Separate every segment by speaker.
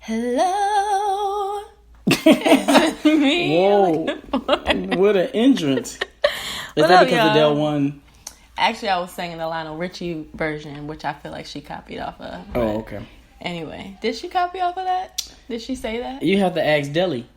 Speaker 1: Hello. It's me.
Speaker 2: Whoa. What an entrance. Is that because of Del One?
Speaker 1: Actually, I was singing the Lionel Richie version, which I feel like she copied off of.
Speaker 2: Oh, okay.
Speaker 1: Anyway, did she copy off of that? Did she say that?
Speaker 2: You have to ask Deli.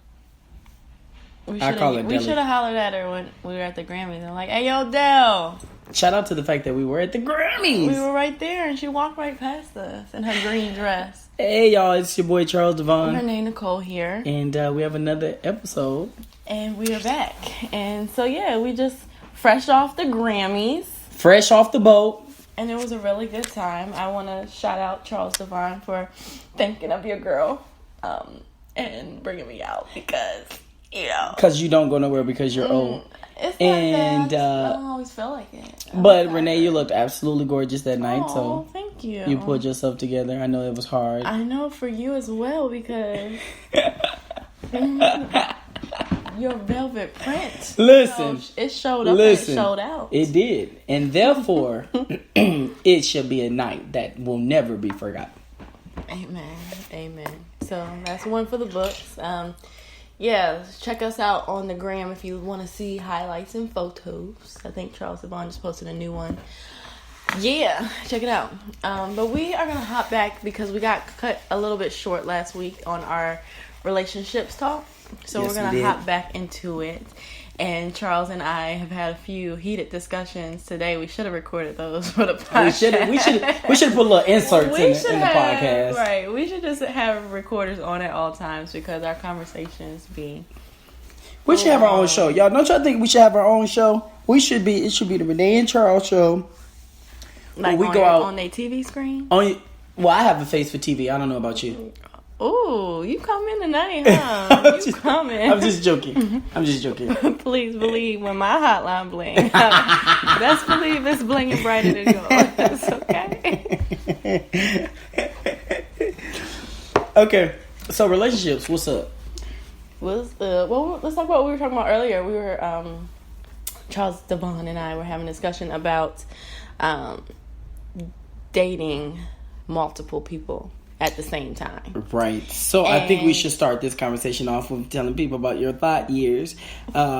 Speaker 2: I call it Deli.
Speaker 1: We should have hollered at her when we were at the Grammys. I'm like, hey, yo, Del.
Speaker 2: Shout out to the fact that we were at the Grammys.
Speaker 1: We were right there, and she walked right past us in her green dress.
Speaker 2: Hey, y'all. It's your boy, Charles Devon.
Speaker 1: Her name, Nicole, here.
Speaker 2: And we have another episode.
Speaker 1: And we are back. And so, yeah, we just fresh off the Grammys.
Speaker 2: Fresh off the boat.
Speaker 1: And it was a really good time. I want to shout out Charles Devon for thinking of your girl and bringing me out because, you know.
Speaker 2: Because you don't go nowhere because you're old.
Speaker 1: It's and I don't always feel like it.
Speaker 2: But Renee, you looked absolutely gorgeous that night.
Speaker 1: Oh,
Speaker 2: so
Speaker 1: thank you.
Speaker 2: You pulled yourself together. I know it was hard.
Speaker 1: I know for you as well because your velvet print.
Speaker 2: Listen,
Speaker 1: it showed up. It showed out.
Speaker 2: It did, and therefore, it should be a night that will never be forgotten.
Speaker 1: Amen. So that's one for the books. Yeah, check us out on the gram if you want to see highlights and photos. I think Charles Devon just posted a new one. Yeah, check it out. But we are going to hop back because we got cut a little bit short last week on our relationships talk. So yes, we're going to hop back into it. And Charles and I have had a few heated discussions today. We should have recorded those for the podcast.
Speaker 2: We should have put little inserts in the podcast.
Speaker 1: Right. We should just have recorders on at all times because our conversations be...
Speaker 2: We should have our own show. Y'all, don't y'all think we should have our own show? It should be the Renee and Charles show.
Speaker 1: Like we go out on their TV screen?
Speaker 2: Well, I have a face for TV. I don't know about you.
Speaker 1: Ooh, you coming tonight, huh? You coming.
Speaker 2: I'm just joking.
Speaker 1: Please believe when my hotline bling. Best believe it's blinging brighter than yours. Okay?
Speaker 2: Okay. So, relationships, what's up?
Speaker 1: Well, let's talk about what we were talking about earlier. We were, Charles Devon and I were having a discussion about dating multiple people at the same time.
Speaker 2: Right. So I think we should start this conversation off with telling people about your thought years.
Speaker 1: First of all,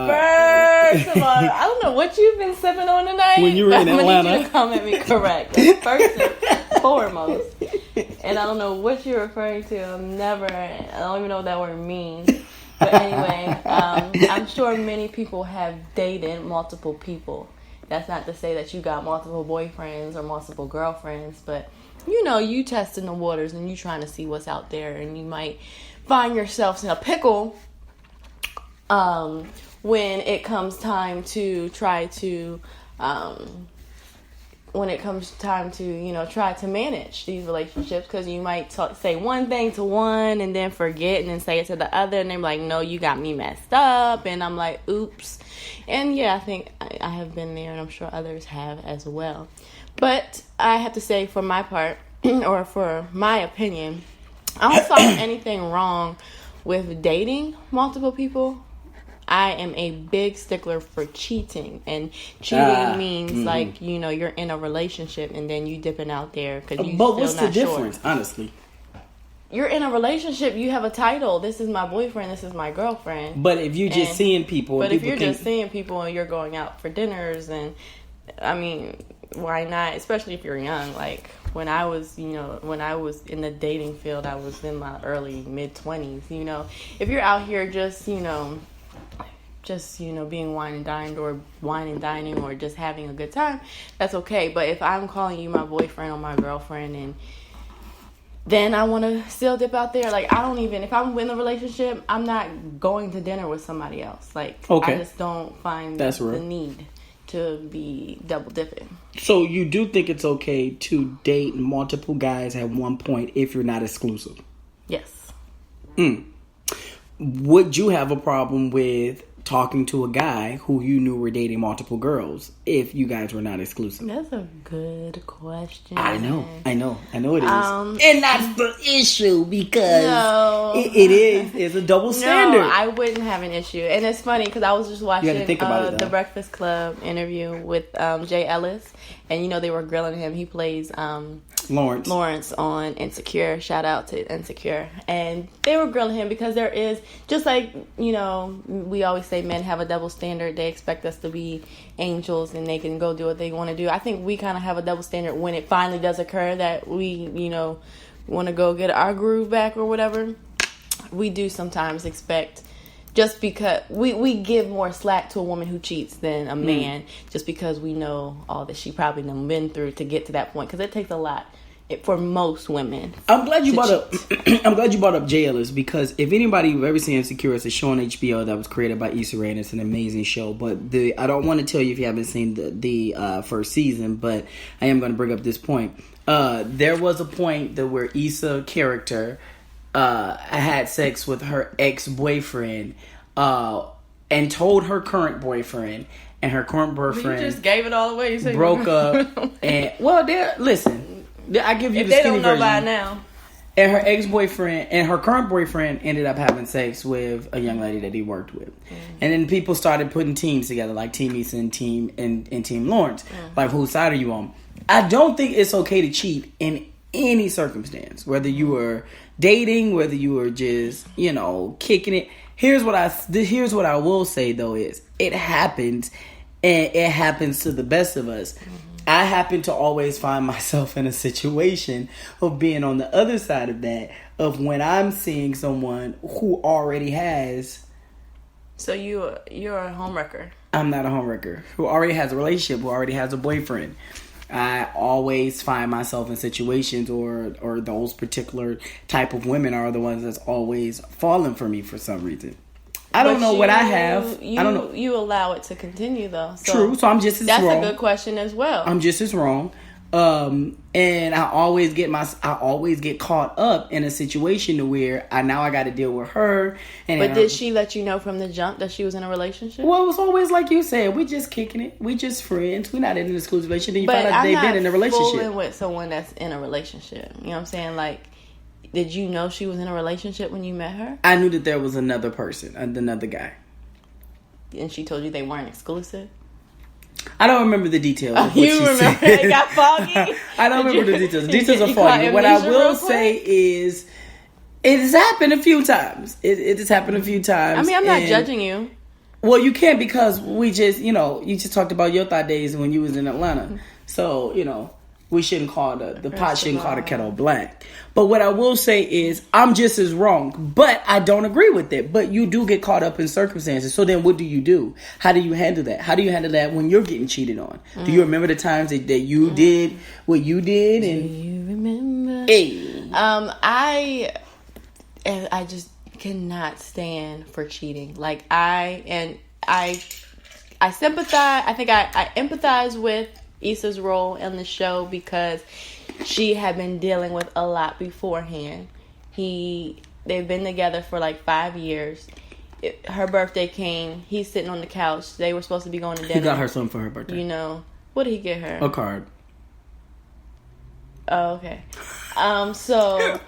Speaker 1: I don't know what you've been sipping on tonight.
Speaker 2: When you were in Atlanta.
Speaker 1: I'm going to need you to come at me correct. First and foremost. And I don't know what you're referring to. I don't even know what that word means. But anyway, I'm sure many people have dated multiple people. That's not to say that you got multiple boyfriends or multiple girlfriends, but you testing the waters and you trying to see what's out there, and you might find yourselves in a pickle when it comes time to try to try to manage these relationships, because you might say one thing to one and then forget and then say it to the other, and they're like, no, you got me messed up, and I'm like, oops. And yeah, I think I have been there, and I'm sure others have as well. But I have to say, for my part, or for my opinion, I don't find anything wrong with dating multiple people. I am a big stickler for cheating. And cheating means, like, you're in a relationship and then you dipping out there because you're
Speaker 2: But what's
Speaker 1: still
Speaker 2: the
Speaker 1: not
Speaker 2: difference, honestly?
Speaker 1: You're in a relationship, you have a title. This is my boyfriend, this is my girlfriend.
Speaker 2: But if you're just seeing people...
Speaker 1: But if you're just seeing people and you're going out for dinners, and, I mean, why not? Especially if you're young. Like, when I was in the dating field, I was in my early, mid-20s, If you're out here just being wine and dining or just having a good time, that's okay. But if I'm calling you my boyfriend or my girlfriend, and then I want to still dip out there, like, if I'm in a relationship, I'm not going to dinner with somebody else. Like, okay. I just don't find the need to be double dipping.
Speaker 2: So you do think it's okay to date multiple guys at one point if you're not exclusive?
Speaker 1: Yes.
Speaker 2: Would you have a problem with talking to a guy who you knew were dating multiple girls if you guys were not exclusive?
Speaker 1: That's a good question.
Speaker 2: I know it is. And that's the issue, because it's a double standard.
Speaker 1: No, I wouldn't have an issue. And it's funny because I was just watching the Breakfast Club interview with Jay Ellis, and they were grilling him. He plays Lawrence on Insecure. Shout out to Insecure. And they were grilling him because there is, just like, we always say men have a double standard. They expect us to be angels and they can go do what they want to do. I think we kind of have a double standard when it finally does occur that we, want to go get our groove back or whatever. We do sometimes expect, just because we give more slack to a woman who cheats than a man, just because we know all that she probably done been through to get to that point, because it takes a lot for most women.
Speaker 2: I'm glad you brought up Jay Ellis, because if anybody you've ever seen Insecure, it's a show on HBO that was created by Issa Rae, and it's an amazing show. But I don't want to tell you if you haven't seen the first season, but I am going to bring up this point. There was a point that where Issa character had sex with her ex-boyfriend and told her current boyfriend, and her current boyfriend
Speaker 1: you just gave it all away. You
Speaker 2: broke up. And listen, I give you
Speaker 1: if
Speaker 2: the
Speaker 1: they
Speaker 2: skinny
Speaker 1: don't know
Speaker 2: version.
Speaker 1: by now.
Speaker 2: And her ex-boyfriend and her current boyfriend ended up having sex with a young lady that he worked with. And then people started putting teams together, like Team Issa and Team Lawrence. Like, whose side are you on? I don't think it's okay to cheat in any circumstance, whether you were dating, whether you were just, kicking it. Here's what I will say, though, is it happens, and it happens to the best of us. I happen to always find myself in a situation of being on the other side of that, of when I'm seeing someone who already has.
Speaker 1: So you're a homewrecker.
Speaker 2: I'm not a homewrecker. Who already has a relationship, who already has a boyfriend. I always find myself in situations, or those particular type of women are the ones that's always falling for me for some reason. I don't know what I have. I don't know.
Speaker 1: You allow it to continue, though. So
Speaker 2: true. So I'm just as wrong.
Speaker 1: That's a good question as well.
Speaker 2: I'm just as wrong. And I always get caught up in a situation to where I got to deal with her.
Speaker 1: But did she let you know from the jump that she was in a relationship?
Speaker 2: Well, it was always like you said, we just kicking it. We just friends. We're not in an exclusive relationship. Then you find out they've been in a relationship.
Speaker 1: Fooling with someone that's in a relationship. You know what I'm saying? Like, did you know she was in a relationship when you met her?
Speaker 2: I knew that there was another person, another guy.
Speaker 1: And she told you they weren't exclusive?
Speaker 2: I don't remember the details of what
Speaker 1: you
Speaker 2: she
Speaker 1: remember
Speaker 2: said.
Speaker 1: It got foggy?
Speaker 2: I don't remember the details. The details are foggy. What I will say is, it has happened a few times. It has happened a few times.
Speaker 1: I mean, I'm not judging you.
Speaker 2: Well, you can't, because we just, you just talked about your thought days when you was in Atlanta. So, we shouldn't call the pot shouldn't call the kettle black. But what I will say is, I'm just as wrong, but I don't agree with it. But you do get caught up in circumstances. So then what do you do? How do you handle that? How do you handle that when you're getting cheated on? Do you remember the times that you did what you did? And
Speaker 1: do you remember?
Speaker 2: Hey.
Speaker 1: I just cannot stand for cheating. Like, I sympathize. I think I empathize with Issa's role in the show, because she had been dealing with a lot beforehand. They've been together for like 5 years. Her birthday came. He's sitting on the couch. They were supposed to be going to dinner.
Speaker 2: He got her something for her birthday.
Speaker 1: What did he get her?
Speaker 2: A card.
Speaker 1: Oh, okay. So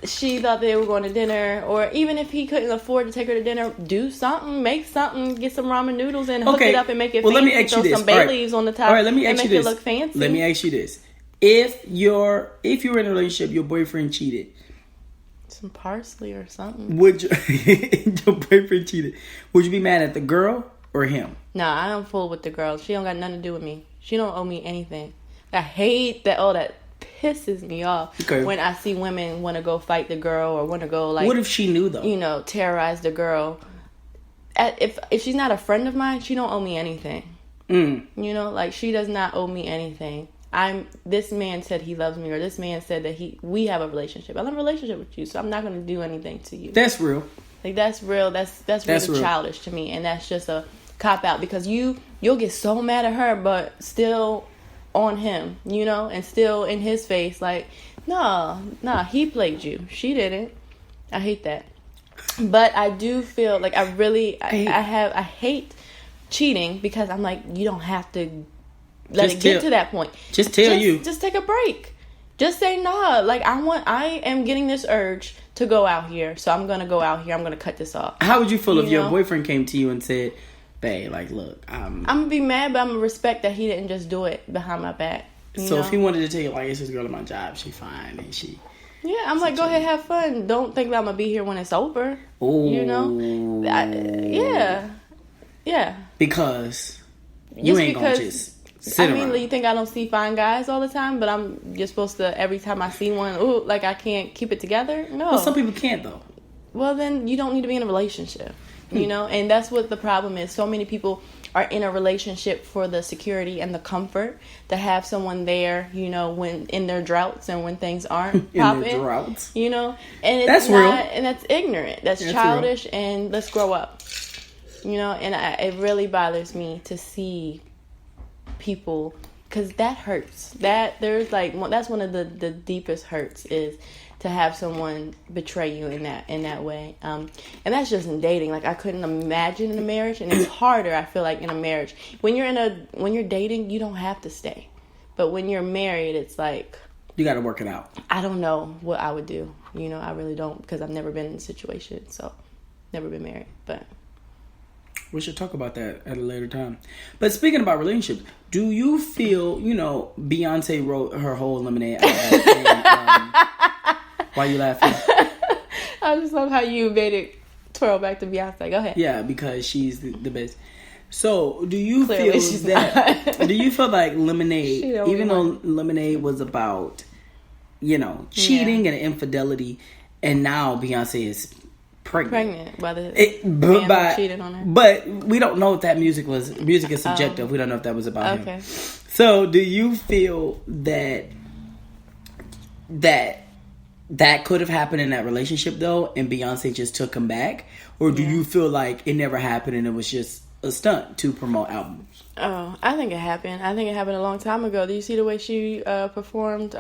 Speaker 1: she thought they were going to dinner, or even if he couldn't afford to take her to dinner, do something, make something, get some ramen noodles and hook it up and make it fancy.
Speaker 2: Let me ask you this.
Speaker 1: Some bay leaves on the top.
Speaker 2: All right, let me ask
Speaker 1: and
Speaker 2: you
Speaker 1: make
Speaker 2: this.
Speaker 1: It look fancy.
Speaker 2: Let me ask you this: If you're in a relationship, your boyfriend cheated.
Speaker 1: Some parsley or something.
Speaker 2: Your boyfriend cheated? Would you be mad at the girl or him?
Speaker 1: No, I don't fool with the girl. She don't got nothing to do with me. She don't owe me anything. I hate that. Oh, that pisses me off when I see women want to go fight the girl, or want to go, like,
Speaker 2: what if she knew, though?
Speaker 1: Terrorize the girl. If she's not a friend of mine, she don't owe me anything. Like, she does not owe me anything. This man said he loves me, or this man said that we have a relationship. I'm in a relationship with you, so I'm not going to do anything to you.
Speaker 2: That's real.
Speaker 1: Like, that's real. That's really childish to me, and that's just a cop out, because you'll get so mad at her, but still on him, and still in his face, like, nah, he played you. She didn't. I hate that. But I do feel like I hate cheating, because I'm like, you don't have to let it get to that point.
Speaker 2: Just
Speaker 1: take a break. Just say, nah, like, I am getting this urge to go out here, so I'm gonna go out here. I'm gonna cut this off.
Speaker 2: How would you feel if your boyfriend came to you and said, babe, like, look,
Speaker 1: I'm gonna be mad, but I'm gonna respect that he didn't just do it behind my back.
Speaker 2: So if he wanted to tell you, like, it's this girl at my job, she fine, and she...
Speaker 1: Yeah, I'm like, go ahead, have fun. Don't think that I'm gonna be here when it's over.
Speaker 2: Ooh.
Speaker 1: You know? Yeah.
Speaker 2: Because you ain't gonna just sit around.
Speaker 1: You think I don't see fine guys all the time, but you're supposed to, every time I see one, like I can't keep it together? No.
Speaker 2: Well, some people can't, though.
Speaker 1: Well, then you don't need to be in a relationship, you know? And that's what the problem is. So many people are in a relationship for the security and the comfort to have someone there, you know, when in their droughts and when things aren't popping. In their droughts. You know? And it's
Speaker 2: that's
Speaker 1: not,
Speaker 2: real.
Speaker 1: And that's ignorant. That's childish, real. And let's grow up. You know? And it really bothers me to see people, because that hurts. That's one of the deepest hurts, is to have someone betray you in that way, and that's just in dating. Like, I couldn't imagine in a marriage, and it's harder, I feel like, in a marriage. When you're dating, you don't have to stay, but when you're married, it's like
Speaker 2: you got to work it out.
Speaker 1: I don't know what I would do. You know, I really don't, because I've never been in a situation, so never been married. But
Speaker 2: we should talk about that at a later time. But speaking about relationships, do you feel, you know, Beyonce wrote her whole Lemonade album? Why are you laughing?
Speaker 1: I just love how you made it twirl back to Beyonce. Go ahead.
Speaker 2: Yeah, because she's the best. So, do you feel that? Do you feel like Lemonade, even though Lemonade was about, you know, cheating and infidelity, and now Beyonce is pregnant
Speaker 1: by the man who cheated on her.
Speaker 2: But we don't know if that music is subjective. We don't know if that was about him. So, do you feel that could have happened in that relationship, though, and Beyonce just took him back? Or do you feel like it never happened and it was just a stunt to promote albums?
Speaker 1: Oh, I think it happened. I think it happened a long time ago. Do you see the way she performed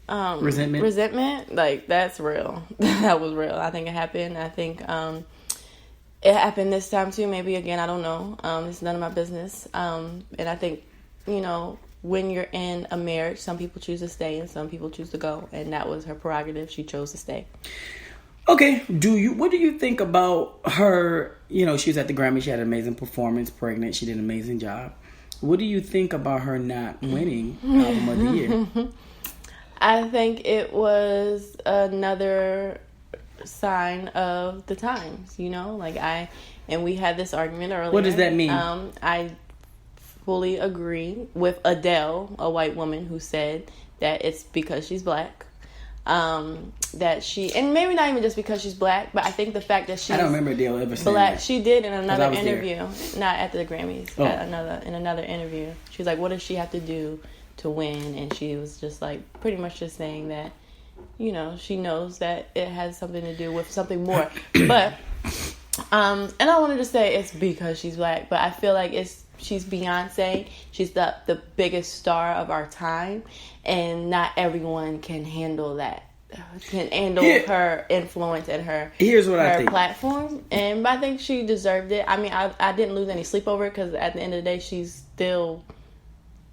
Speaker 1: Resentment? Like, that's real. That was real. I think it happened. I think it happened this time, too. Maybe, again, I don't know. It's none of my business. And I think, you know, when you're in a marriage, some people choose to stay and some people choose to go, and that was her prerogative. She chose to stay.
Speaker 2: Okay, what do you think about her? You know, she was at the Grammy. She had an amazing performance, pregnant. She did an amazing job. What do you think about her not winning Album of the Year?
Speaker 1: I think it was another sign of the times, you know? And we had this argument earlier.
Speaker 2: What does that mean?
Speaker 1: I fully agree with Adele, a white woman, who said that it's because she's black. That she, and maybe not even just because she's black, but I think the fact that she's,
Speaker 2: I don't remember Adele ever saying
Speaker 1: black.
Speaker 2: That.
Speaker 1: She did in another interview,
Speaker 2: there.
Speaker 1: Not at the Grammys, in another interview. She was like, "What does she have to do to win?" And she was just like, pretty much just saying that, you know, she knows that it has something to do with something more. But, and I wanted to say it's because she's black, but I feel like she's Beyonce. She's the biggest star of our time, and not everyone can handle that. Can handle her influence and her platform. And I think she deserved it. I mean, I didn't lose any sleep over it, because at the end of the day, she's still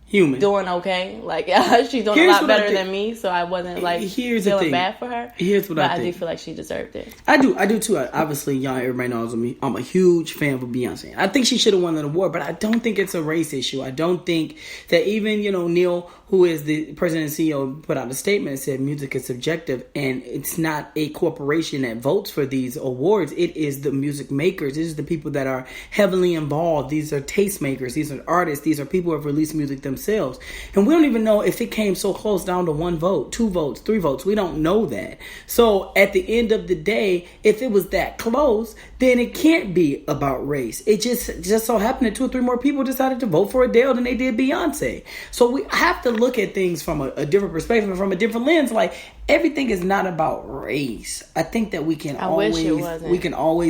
Speaker 2: human,
Speaker 1: doing okay. Like, she's doing a lot better than me, so I wasn't feeling bad for her.
Speaker 2: Here's what I think.
Speaker 1: I do feel like she deserved it.
Speaker 2: I do too. Obviously, y'all, everybody knows me. I'm a huge fan of Beyonce. I think she should have won an award, but I don't think it's a race issue. I don't think that even, you know, Neil, who is the president and CEO, put out a statement and said music is subjective, and it's not a corporation that votes for these awards. It is the music makers. It is the people that are heavily involved. These are tastemakers. These are artists. These are people who have released music themselves. And we don't even know if it came so close down to 1 vote, 2 votes, 3 votes. We don't know that. So at the end of the day, if it was that close, then it can't be about race. It just so happened that 2 or 3 more people decided to vote for Adele than they did Beyonce. So we have to look at things from a different perspective, from a different lens. Like, everything is not about race. I think that we can always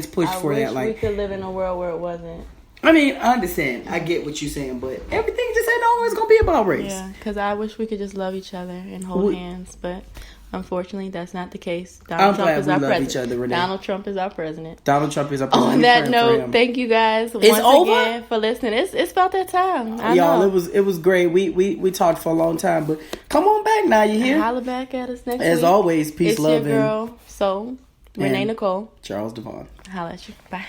Speaker 2: push for that. Like,
Speaker 1: we could live in a world where it wasn't.
Speaker 2: I mean, I understand. I get what you're saying, but everything just ain't always gonna be about race.
Speaker 1: Yeah, because I wish we could just love each other and hold hands, but unfortunately, that's not the case. Donald Trump is our president. Donald Trump is our president. On that note, thank you guys once again for listening. It's about that time.
Speaker 2: Y'all, it was great. We talked for a long time, but come on back now. You hear?
Speaker 1: Holla back at us next week.
Speaker 2: As always, peace, love,
Speaker 1: it's your girl, Renee Nicole,
Speaker 2: Charles Devon.
Speaker 1: Holla at you. Bye.